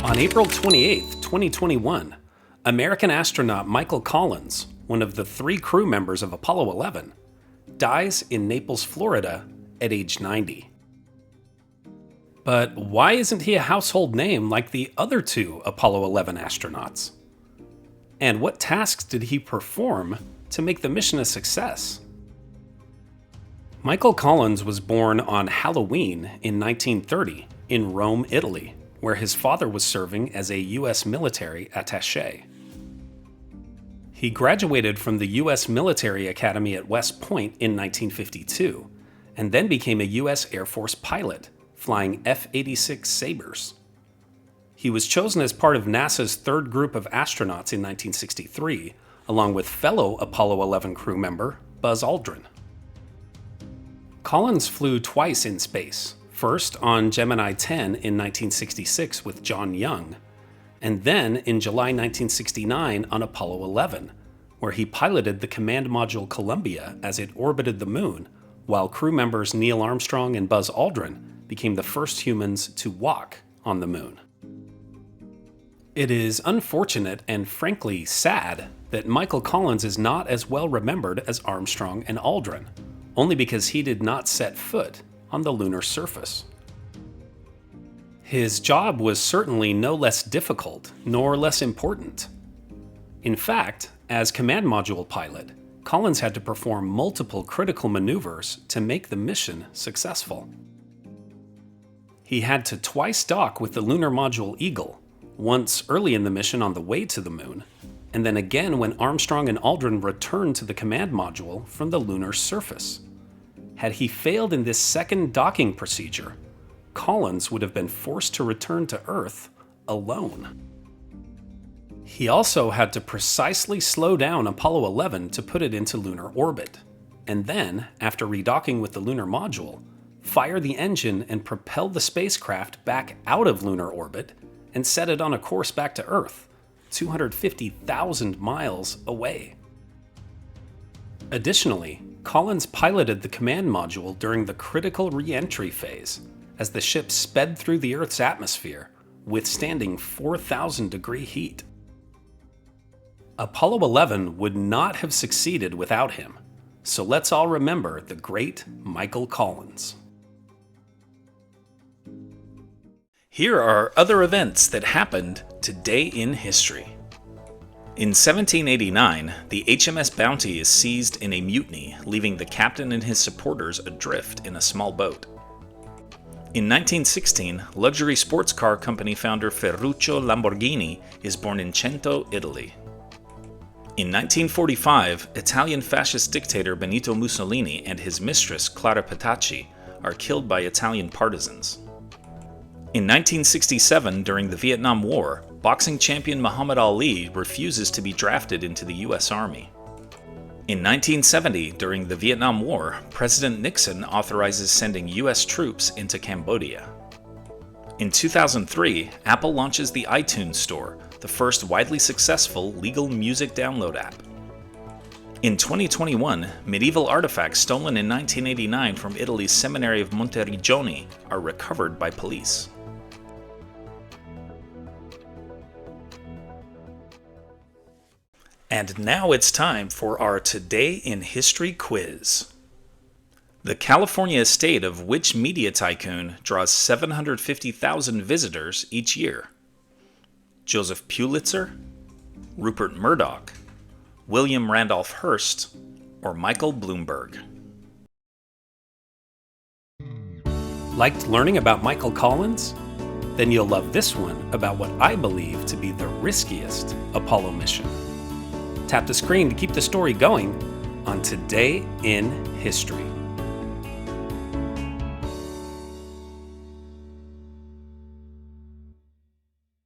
On April 28, 2021, American astronaut Michael Collins, one of the 3 crew members of Apollo 11, dies in Naples, Florida at age 90. But why isn't he a household name like the other 2 Apollo 11 astronauts? And what tasks did he perform to make the mission a success? Michael Collins was born on Halloween in 1930 in Rome, Italy, where his father was serving as a U.S. military attaché. He graduated from the U.S. Military Academy at West Point in 1952, and then became a U.S. Air Force pilot, flying F-86 Sabres. He was chosen as part of NASA's 3rd group of astronauts in 1963, along with fellow Apollo 11 crew member Buzz Aldrin. Collins flew twice in space, first on Gemini 10 in 1966 with John Young, and then in July 1969 on Apollo 11, where he piloted the command module Columbia as it orbited the moon, while crew members Neil Armstrong and Buzz Aldrin became the first humans to walk on the moon. It is unfortunate and frankly sad that Michael Collins is not as well remembered as Armstrong and Aldrin, only because he did not set foot on the lunar surface. His job was certainly no less difficult nor less important. In fact, as command module pilot, Collins had to perform multiple critical maneuvers to make the mission successful. He had to twice dock with the lunar module Eagle, once early in the mission on the way to the moon, and then again when Armstrong and Aldrin returned to the command module from the lunar surface. Had he failed in this second docking procedure, Collins would have been forced to return to Earth alone. He also had to precisely slow down Apollo 11 to put it into lunar orbit, and then, after redocking with the lunar module, fire the engine and propel the spacecraft back out of lunar orbit and set it on a course back to Earth, 250,000 miles away. Additionally, Collins piloted the command module during the critical re-entry phase as the ship sped through the Earth's atmosphere, withstanding 4,000-degree heat. Apollo 11 would not have succeeded without him, so let's all remember the great Michael Collins. Here are other events that happened today in history. In 1789, the HMS Bounty is seized in a mutiny, leaving the captain and his supporters adrift in a small boat. In 1916, luxury sports car company founder Ferruccio Lamborghini is born in Cento, Italy. In 1945, Italian fascist dictator Benito Mussolini and his mistress Clara Petacci are killed by Italian partisans. In 1967, during the Vietnam War, boxing champion Muhammad Ali refuses to be drafted into the U.S. Army. In 1970, during the Vietnam War, President Nixon authorizes sending U.S. troops into Cambodia. In 2003, Apple launches the iTunes Store, the first widely successful legal music download app. In 2021, medieval artifacts stolen in 1989 from Italy's Seminary of Monteriggioni are recovered by police. And now it's time for our Today in History quiz. The California estate of which media tycoon draws 750,000 visitors each year? Joseph Pulitzer, Rupert Murdoch, William Randolph Hearst, or Michael Bloomberg? Liked learning about Michael Collins? Then you'll love this one about what I believe to be the riskiest Apollo mission. Tap the screen to keep the story going on Today in History.